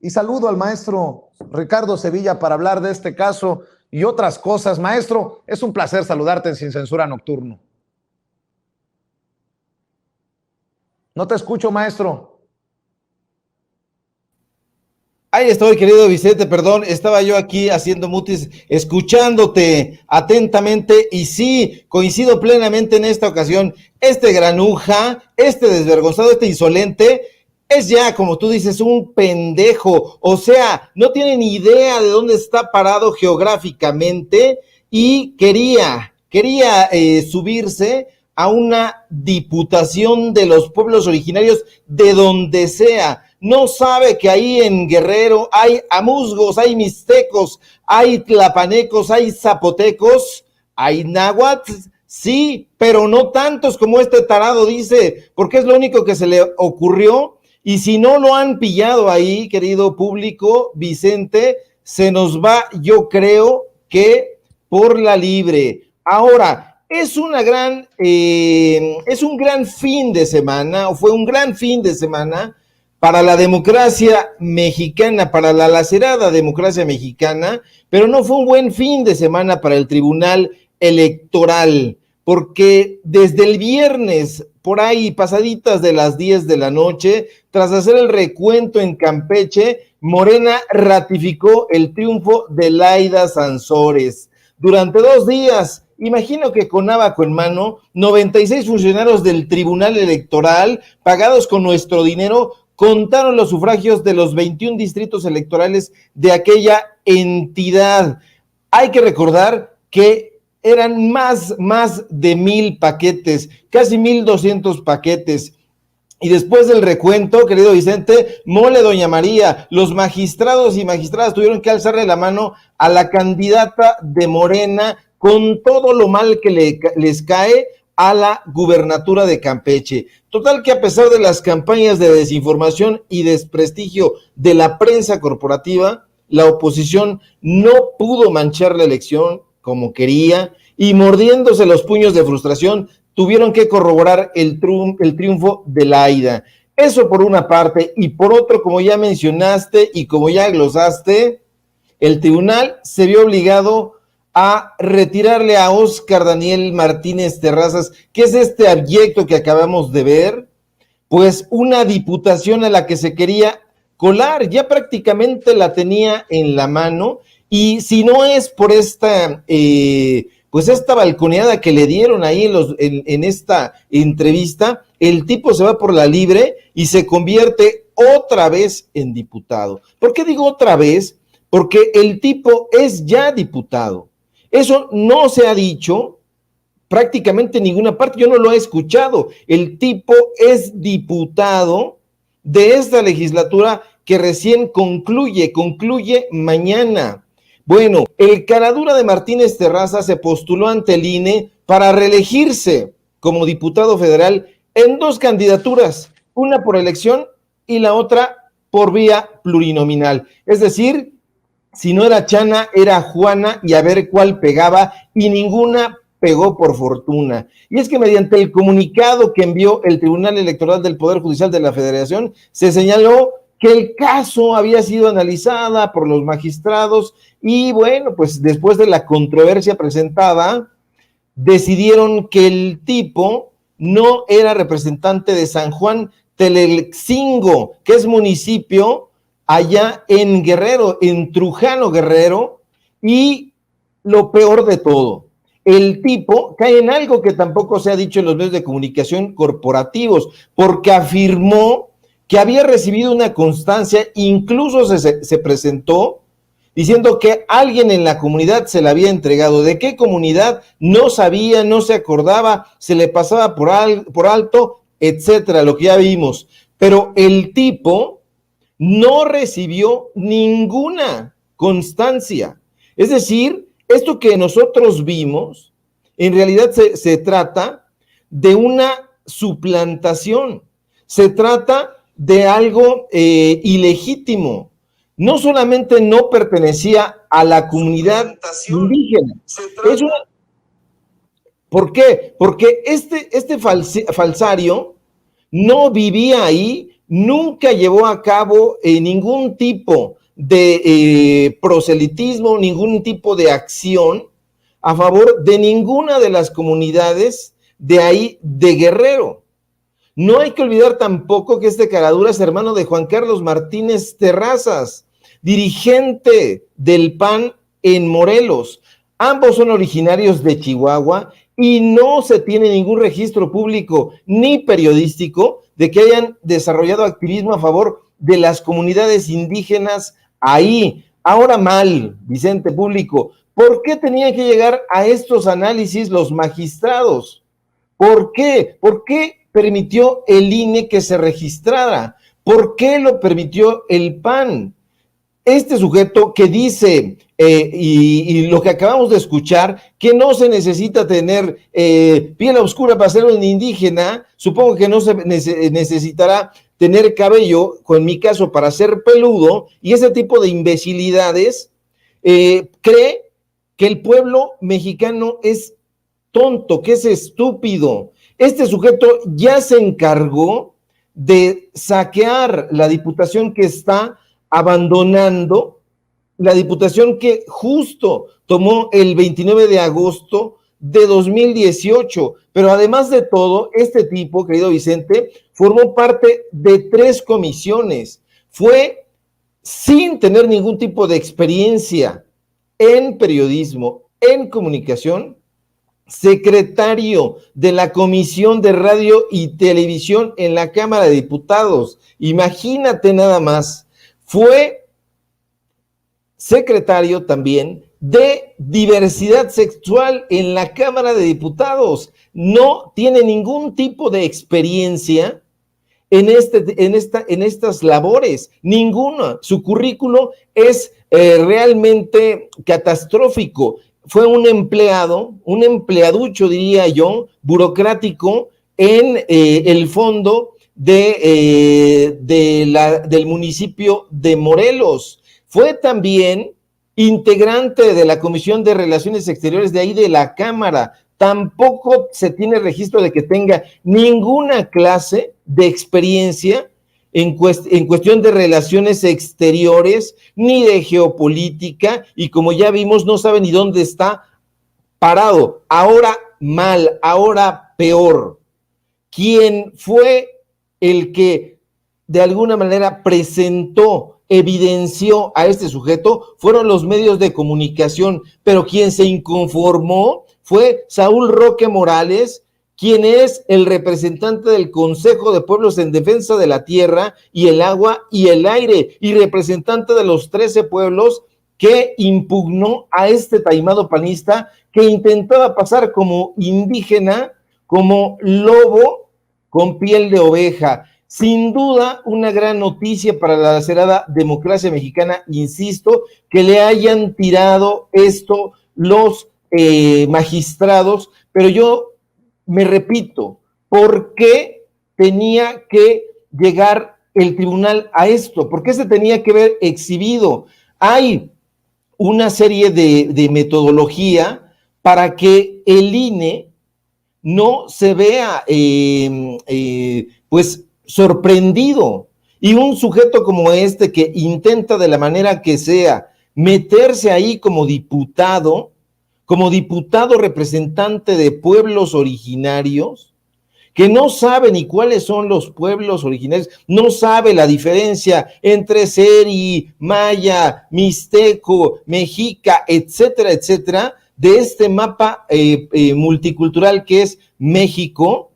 y saludo al maestro Ricardo Sevilla para hablar de este caso y otras cosas. Maestro, es un placer saludarte en Sin Censura Nocturno. No te escucho, maestro. Ahí estoy, querido Vicente, perdón, estaba yo aquí haciendo mutis, escuchándote atentamente y sí, coincido plenamente en esta ocasión. Este granuja, este desvergonzado, este insolente, es ya, como tú dices, un pendejo. O sea, no tiene ni idea de dónde está parado geográficamente y quería subirse a una diputación de los pueblos originarios de donde sea. No sabe que ahí en Guerrero hay amuzgos, hay mixtecos, hay tlapanecos, hay zapotecos, hay náhuatl, sí, pero no tantos como este tarado dice, porque es lo único que se le ocurrió. Y si no lo han pillado ahí, querido público, Vicente, se nos va, yo creo que por la libre. Ahora, es un gran fin de semana, o fue un gran fin de semana para la democracia mexicana, para la lacerada democracia mexicana, pero no fue un buen fin de semana para el Tribunal Electoral, porque desde el viernes, por ahí pasaditas de las 10 de la noche, tras hacer el recuento en Campeche, Morena ratificó el triunfo de Laida Sansores. Durante 2 días, imagino que con abaco en mano, 96 funcionarios del Tribunal Electoral, pagados con nuestro dinero, contaron los sufragios de los 21 distritos electorales de aquella entidad. Hay que recordar que eran más de 1,000 paquetes, casi 1,200 paquetes. Y después del recuento, querido Vicente, mole doña María, los magistrados y magistradas tuvieron que alzarle la mano a la candidata de Morena con todo lo mal que les cae a la gubernatura de Campeche. Total que a pesar de las campañas de desinformación y desprestigio de la prensa corporativa, la oposición no pudo manchar la elección como quería y mordiéndose los puños de frustración tuvieron que corroborar el triunfo de Laida. Eso por una parte, y por otro, como ya mencionaste y como ya glosaste, el tribunal se vio obligado a retirarle a Óscar Daniel Martínez Terrazas, que es este abyecto que acabamos de ver, pues una diputación a la que se quería colar, ya prácticamente la tenía en la mano, y si no es por esta, pues esta balconeada que le dieron ahí en esta entrevista, el tipo se va por la libre y se convierte otra vez en diputado. ¿Por qué digo otra vez? Porque el tipo es ya diputado. Eso no se ha dicho prácticamente en ninguna parte, yo no lo he escuchado. El tipo es diputado de esta legislatura que recién concluye mañana. Bueno, el caradura de Martínez Terraza se postuló ante el INE para reelegirse como diputado federal en 2 candidaturas, una por elección y la otra por vía plurinominal. Es decir, si no era Chana, era Juana y a ver cuál pegaba, y ninguna pegó por fortuna. Y es que mediante el comunicado que envió el Tribunal Electoral del Poder Judicial de la Federación, se señaló que el caso había sido analizada por los magistrados y bueno, pues después de la controversia presentada, decidieron que el tipo no era representante de San Juan Telexingo, que es municipio allá en Guerrero, en Trujano Guerrero, y lo peor de todo, el tipo cae en algo que tampoco se ha dicho en los medios de comunicación corporativos, porque afirmó que había recibido una constancia, incluso se presentó diciendo que alguien en la comunidad se la había entregado. ¿De qué comunidad? No sabía, no se acordaba, se le pasaba por alto, etcétera, lo que ya vimos. Pero el tipo no recibió ninguna constancia. Es decir, esto que nosotros vimos, en realidad se trata de una suplantación, se trata de algo ilegítimo. No solamente no pertenecía a la comunidad indígena. ¿Por qué? Porque este falsario no vivía ahí, nunca llevó a cabo ningún tipo de proselitismo, ningún tipo de acción a favor de ninguna de las comunidades de ahí de Guerrero. No hay que olvidar tampoco que este caradura es hermano de Juan Carlos Martínez Terrazas, dirigente del PAN en Morelos. Ambos son originarios de Chihuahua y no se tiene ningún registro público ni periodístico de que hayan desarrollado activismo a favor de las comunidades indígenas ahí. Ahora mal, Vicente Público, ¿por qué tenían que llegar a estos análisis los magistrados? ¿Por qué? ¿Por qué permitió el INE que se registrara? ¿Por qué lo permitió el PAN? Este sujeto que dice, y lo que acabamos de escuchar, que no se necesita tener piel oscura para ser un indígena, supongo que no se necesitará tener cabello, en mi caso, para ser peludo, y ese tipo de imbecilidades, cree que el pueblo mexicano es tonto, que es estúpido. Este sujeto ya se encargó de saquear la diputación que está abandonando, la diputación que justo tomó el 29 de agosto de 2018, pero además de todo, este tipo, querido Vicente, formó parte de 3 comisiones, fue sin tener ningún tipo de experiencia en periodismo, en comunicación, secretario de la Comisión de Radio y Televisión en la Cámara de Diputados. Imagínate nada más. Fue secretario también de diversidad sexual en la Cámara de Diputados. No tiene ningún tipo de experiencia en estas labores, ninguna. Su currículo es realmente catastrófico. Fue un empleaducho, diría yo, burocrático en el fondo del municipio de Morelos. Fue también integrante de la Comisión de Relaciones Exteriores de ahí de la Cámara. Tampoco se tiene registro de que tenga ninguna clase de experiencia en cuestión de relaciones exteriores, ni de geopolítica, y como ya vimos, no sabe ni dónde está parado. Ahora mal, ahora peor. Quien fue el que de alguna manera presentó, evidenció a este sujeto, fueron los medios de comunicación, pero quien se inconformó fue Saúl Roque Morales, quien es el representante del Consejo de Pueblos en Defensa de la Tierra y el Agua y el Aire, y representante de los 13 pueblos que impugnó a este taimado panista que intentaba pasar como indígena, como lobo con piel de oveja. Sin duda, una gran noticia para la lacerada democracia mexicana, insisto, que le hayan tirado esto los magistrados, pero yo me repito, ¿por qué tenía que llegar el tribunal a esto? ¿Por qué se tenía que ver exhibido? Hay una serie de metodología para que el INE no se vea pues sorprendido, y un sujeto como este que intenta de la manera que sea meterse ahí como diputado representante de pueblos originarios, que no sabe ni cuáles son los pueblos originarios, no sabe la diferencia entre seri, maya, mixteco, mexica, etcétera, etcétera, de este mapa multicultural que es México.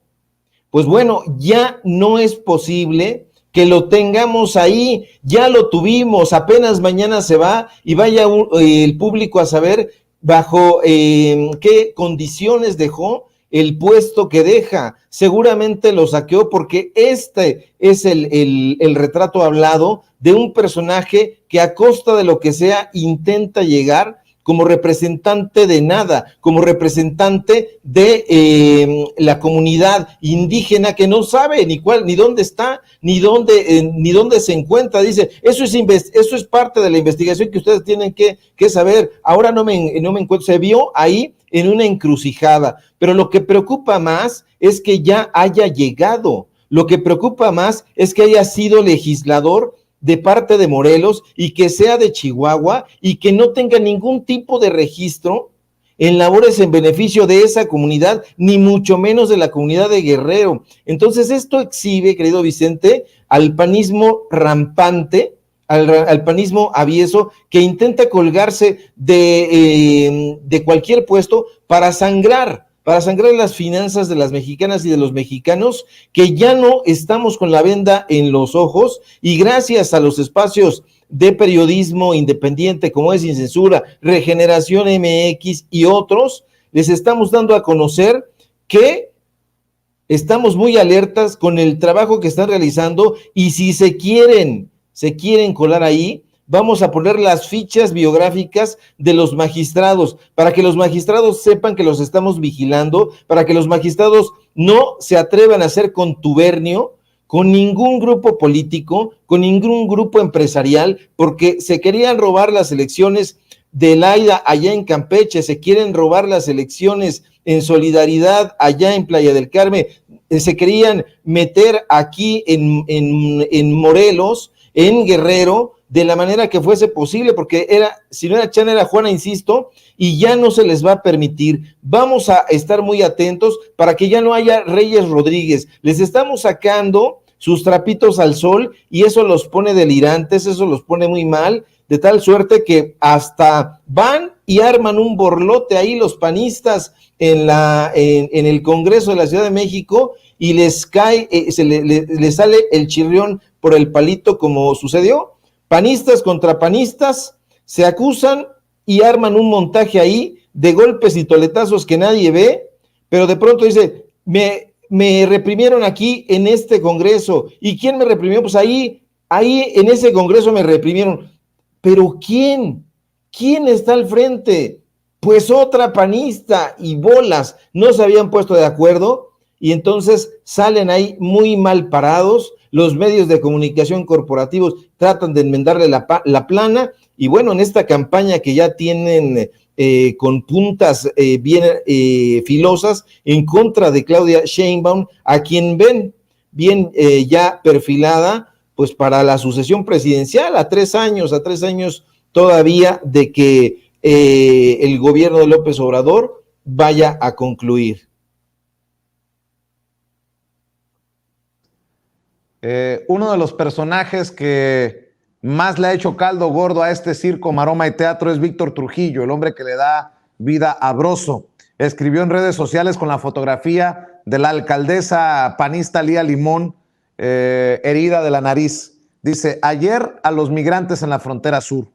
Pues bueno, ya no es posible que lo tengamos ahí, ya lo tuvimos, apenas mañana se va y vaya el público a saber bajo qué condiciones dejó el puesto que deja. Seguramente lo saqueó porque este es el retrato hablado de un personaje que a costa de lo que sea intenta llegar como representante de nada, como representante de la comunidad indígena que no sabe ni dónde está, ni dónde se encuentra. Dice, eso es parte de la investigación que ustedes tienen que saber. Ahora no me encuentro, se vio ahí en una encrucijada, pero lo que preocupa más es que ya haya llegado, Lo que preocupa más es que haya sido legislador de parte de Morelos y que sea de Chihuahua y que no tenga ningún tipo de registro en labores en beneficio de esa comunidad, ni mucho menos de la comunidad de Guerrero. Entonces esto exhibe, querido Vicente, al panismo rampante, al panismo avieso, que intenta colgarse de cualquier puesto para sangrar las finanzas de las mexicanas y de los mexicanos, que ya no estamos con la venda en los ojos, y gracias a los espacios de periodismo independiente como es Sin Censura, Regeneración MX y otros, les estamos dando a conocer que estamos muy alertas con el trabajo que están realizando, y si se quieren colar ahí, vamos a poner las fichas biográficas de los magistrados, para que los magistrados sepan que los estamos vigilando, para que los magistrados no se atrevan a hacer contubernio con ningún grupo político, con ningún grupo empresarial, porque se querían robar las elecciones de Laida allá en Campeche, se quieren robar las elecciones en Solidaridad allá en Playa del Carmen, se querían meter aquí en Morelos, en Guerrero, de la manera que fuese posible, porque si no era Chana, era Juana, insisto, y ya no se les va a permitir. Vamos a estar muy atentos para que ya no haya Reyes Rodríguez. Les estamos sacando sus trapitos al sol y eso los pone delirantes, eso los pone muy mal, de tal suerte que hasta van y arman un borlote ahí los panistas en el Congreso de la Ciudad de México, y les cae, les sale el chirrión por el palito, como sucedió. Panistas contra panistas se acusan y arman un montaje ahí de golpes y toletazos que nadie ve, pero de pronto dice, me reprimieron aquí en este Congreso. ¿Y quién me reprimió? Pues ahí en ese Congreso me reprimieron. ¿Pero quién? ¿Quién está al frente? Pues otra panista, y bolas, no se habían puesto de acuerdo, y entonces salen ahí muy mal parados. Los medios de comunicación corporativos tratan de enmendarle la plana, y bueno, en esta campaña que ya tienen con puntas bien filosas en contra de Claudia Sheinbaum, a quien ven bien ya perfilada, pues para la sucesión presidencial, a 3 años todavía de que el gobierno de López Obrador vaya a concluir. Uno de los personajes que más le ha hecho caldo gordo a este circo, maroma y teatro es Víctor Trujillo, el hombre que le da vida a Broso. Escribió en redes sociales con la fotografía de la alcaldesa panista Lía Limón, herida de la nariz. Dice, ayer a los migrantes en la frontera sur,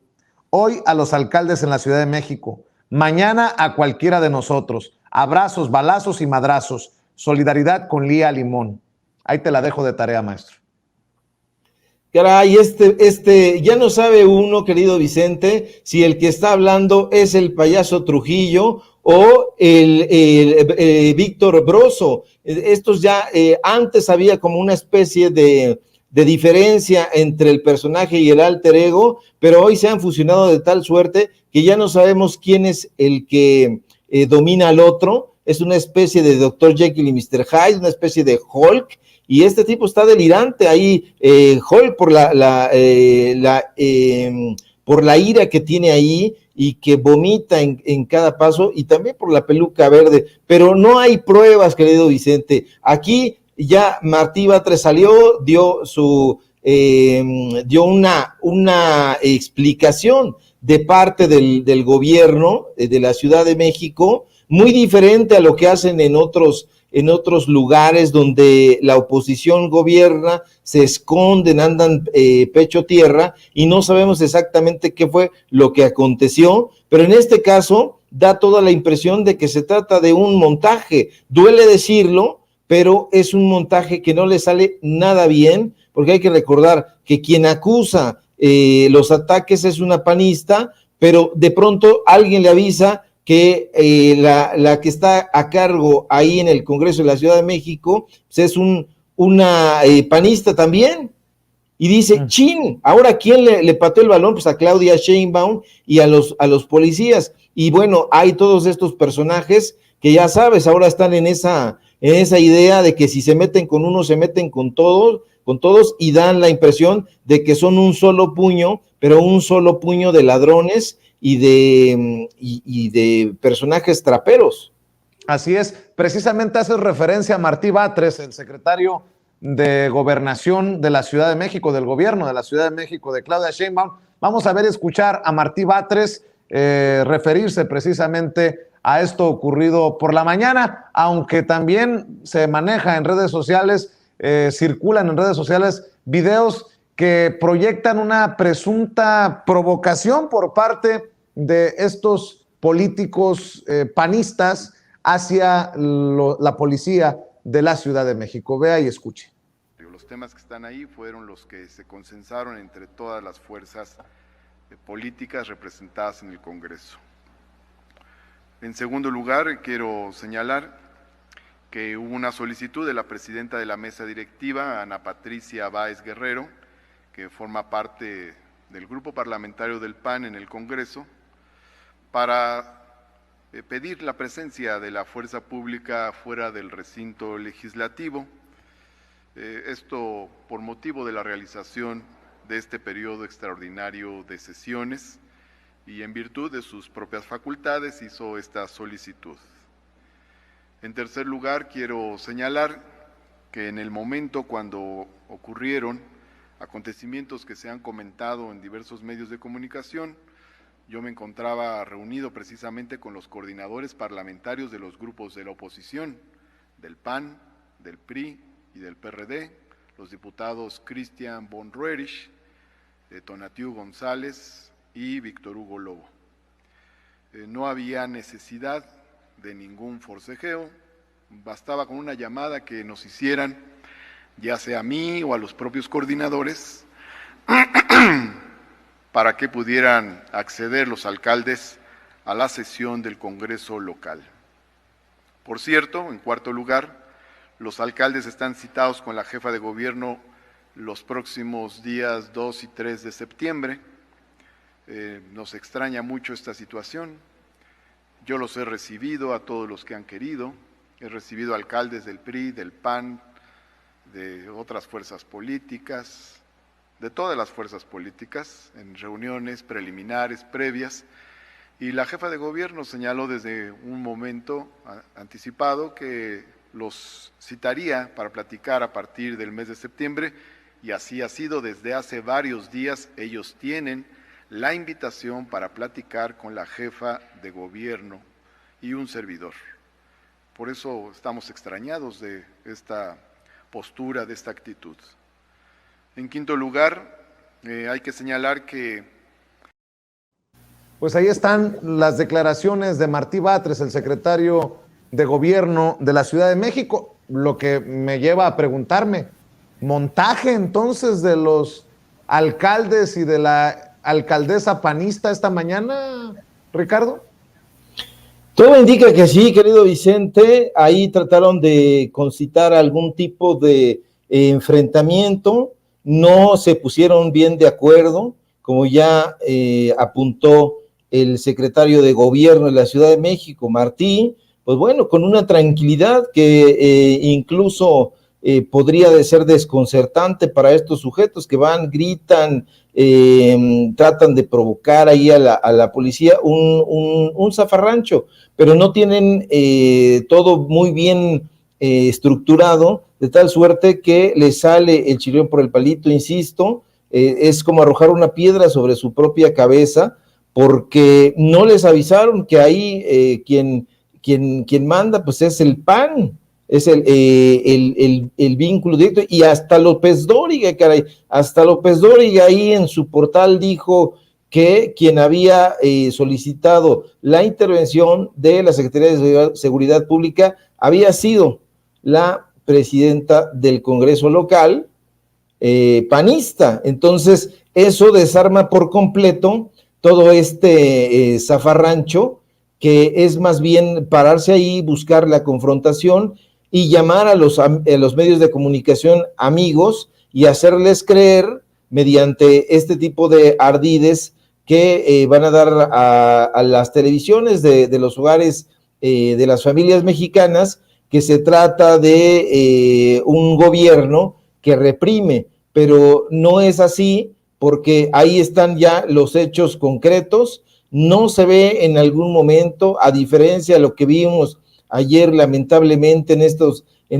hoy a los alcaldes en la Ciudad de México, mañana a cualquiera de nosotros. Abrazos, balazos y madrazos. Solidaridad con Lía Limón. Ahí te la dejo de tarea, maestro. Caray, ya no sabe uno, querido Vicente, si el que está hablando es el payaso Trujillo o el Víctor Broso. Estos ya, antes había como una especie de diferencia entre el personaje y el alter ego, pero hoy se han fusionado de tal suerte que ya no sabemos quién es el que domina al otro. Es una especie de Dr. Jekyll y Mr. Hyde, una especie de Hulk, y este tipo está delirante ahí, Hulk por por la ira que tiene ahí y que vomita en cada paso, y también por la peluca verde, pero no hay pruebas, querido Vicente. Aquí ya Martí Batres salió, dio una explicación de parte del gobierno de la Ciudad de México, muy diferente a lo que hacen en otros lugares donde la oposición gobierna, se esconden, andan pecho tierra y no sabemos exactamente qué fue lo que aconteció, pero en este caso da toda la impresión de que se trata de un montaje. Duele decirlo, pero es un montaje que no le sale nada bien, porque hay que recordar que quien acusa los ataques es una panista, pero de pronto alguien le avisa que la que está a cargo ahí en el Congreso de la Ciudad de México pues es una panista también, y dice, chin, ahora ¿quién le pateó el balón? Pues a Claudia Sheinbaum y a los policías. Y bueno, hay todos estos personajes que ya sabes, ahora están en esa en esa idea de que si se meten con uno, se meten con todos y dan la impresión de que son un solo puño, pero un solo puño de ladrones y de personajes traperos. Así es, precisamente haces referencia a Martí Batres, el secretario de Gobernación de la Ciudad de México, del gobierno de la Ciudad de México, de Claudia Sheinbaum. Vamos a ver, escuchar a Martí Batres referirse precisamente a esto ocurrido por la mañana, aunque también se maneja en redes sociales, circulan en redes sociales videos que proyectan una presunta provocación por parte de estos políticos panistas hacia la policía de la Ciudad de México. Vea y escuche. Los temas que están ahí fueron los que se consensaron entre todas las fuerzas políticas representadas en el Congreso. En segundo lugar, quiero señalar que hubo una solicitud de la presidenta de la mesa directiva, Ana Patricia Báez Guerrero, que forma parte del grupo parlamentario del PAN en el Congreso, para pedir la presencia de la fuerza pública fuera del recinto legislativo, esto por motivo de la realización de este periodo extraordinario de sesiones y en virtud de sus propias facultades hizo esta solicitud. En tercer lugar, quiero señalar que en el momento cuando ocurrieron acontecimientos que se han comentado en diversos medios de comunicación, yo me encontraba reunido precisamente con los coordinadores parlamentarios de los grupos de la oposición, del PAN, del PRI y del PRD, los diputados Cristian von Roerich, Tonatiu González y Víctor Hugo Lobo. No había necesidad de ningún forcejeo, bastaba con una llamada que nos hicieran, ya sea a mí o a los propios coordinadores, para que pudieran acceder los alcaldes a la sesión del Congreso local. Por cierto, en cuarto lugar, los alcaldes están citados con la jefa de gobierno los próximos días 2 y 3 de septiembre. Nos extraña mucho esta situación. Yo los he recibido a todos los que han querido. He recibido alcaldes del PRI, del PAN, de otras fuerzas políticas, de todas las fuerzas políticas, en reuniones preliminares, previas, y la jefa de gobierno señaló desde un momento anticipado que los citaría para platicar a partir del mes de septiembre, y así ha sido desde hace varios días. Ellos tienen la invitación para platicar con la jefa de gobierno y un servidor. Por eso estamos extrañados de esta postura, de esta actitud. En quinto lugar, hay que señalar que... Pues ahí están las declaraciones de Martí Batres, el secretario de Gobierno de la Ciudad de México, lo que me lleva a preguntarme, ¿montaje entonces de los alcaldes y de la alcaldesa panista esta mañana, Ricardo? Todo indica que sí, querido Vicente. Ahí trataron de concitar algún tipo de enfrentamiento, no se pusieron bien de acuerdo, como ya apuntó el secretario de Gobierno de la Ciudad de México, Martí, pues bueno, con una tranquilidad que incluso podría de ser desconcertante para estos sujetos que van, gritan, tratan de provocar ahí a la policía, un zafarrancho, pero no tienen todo muy bien estructurado, de tal suerte que le sale el chirrión por el palito, insisto, es como arrojar una piedra sobre su propia cabeza, porque no les avisaron que ahí quien manda pues es el PAN, es el vínculo directo, y hasta López Dóriga, caray, hasta López Dóriga ahí en su portal dijo que quien había solicitado la intervención de la Secretaría de Seguridad Pública había sido la presidenta del Congreso local, panista. Entonces, eso desarma por completo todo este zafarrancho, que es más bien pararse ahí, buscar la confrontación y llamar a los medios de comunicación amigos y hacerles creer, mediante este tipo de ardides que van a dar a las televisiones de los hogares de las familias mexicanas, que se trata de un gobierno que reprime, pero no es así, porque ahí están ya los hechos concretos. No se ve en algún momento, a diferencia de lo que vimos ayer lamentablemente en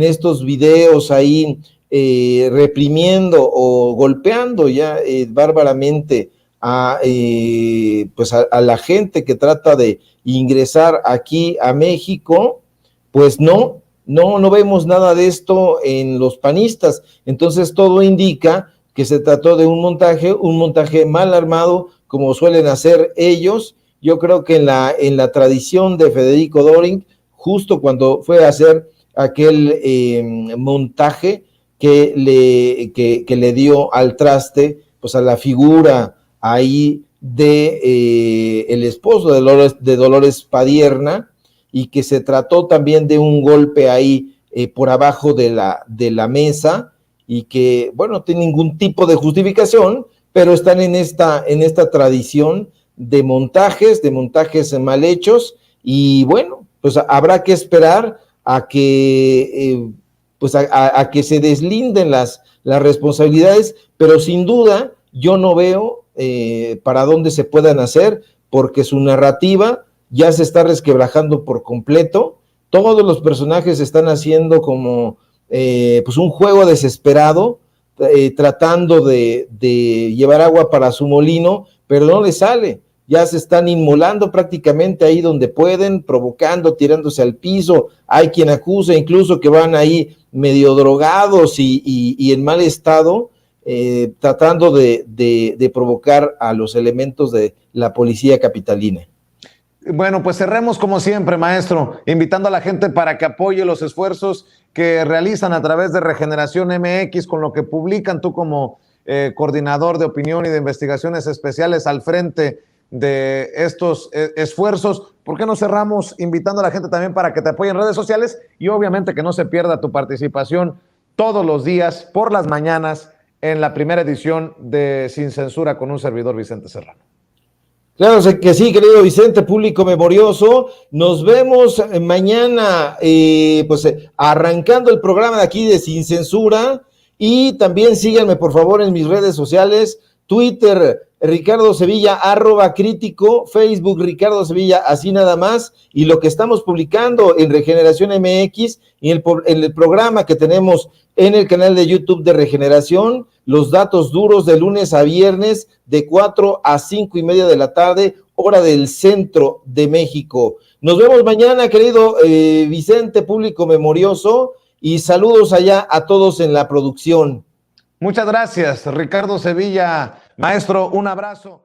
estos videos ahí, reprimiendo o golpeando ya bárbaramente pues a la gente que trata de ingresar aquí a México, pues no vemos nada de esto en los panistas. Entonces todo indica que se trató de un montaje mal armado, como suelen hacer ellos. Yo creo que en la tradición de Federico Doring, justo cuando fue a hacer aquel montaje que le dio al traste, pues a la figura ahí de el esposo de Dolores Padierna, y que se trató también de un golpe ahí por abajo de la mesa, y que, bueno, no tiene ningún tipo de justificación, pero están en esta tradición de montajes mal hechos, y bueno, pues habrá que esperar a que pues a que se deslinden las responsabilidades, pero sin duda yo no veo para dónde se puedan hacer, porque su narrativa ya se está resquebrajando por completo. Todos los personajes están haciendo como pues un juego desesperado, tratando de llevar agua para su molino, pero no les sale. Ya se están inmolando prácticamente ahí donde pueden, provocando, tirándose al piso. Hay quien acusa incluso que van ahí medio drogados y en mal estado, tratando de provocar a los elementos de la policía capitalina. Bueno, pues cerremos como siempre, maestro, invitando a la gente para que apoye los esfuerzos que realizan a través de Regeneración MX, con lo que publican, tú como coordinador de opinión y de investigaciones especiales al frente de estos esfuerzos. ¿Por qué no cerramos invitando a la gente también para que te apoye en redes sociales? Y obviamente que no se pierda tu participación todos los días, por las mañanas, en la primera edición de Sin Censura con un servidor, Vicente Serrano. Claro que sí, querido Vicente, público memorioso. Nos vemos mañana, pues arrancando el programa de aquí de Sin Censura. Y también síganme, por favor, en mis redes sociales: Twitter, Ricardo Sevilla, @crítico, Facebook, Ricardo Sevilla, así nada más. Y lo que estamos publicando en Regeneración MX y en el programa que tenemos en el canal de YouTube de Regeneración, los datos duros de lunes a viernes de 4 a 5:30 de la tarde, hora del centro de México. Nos vemos mañana, querido Vicente, público memorioso, y saludos allá a todos en la producción. Muchas gracias, Ricardo Sevilla. Maestro, un abrazo.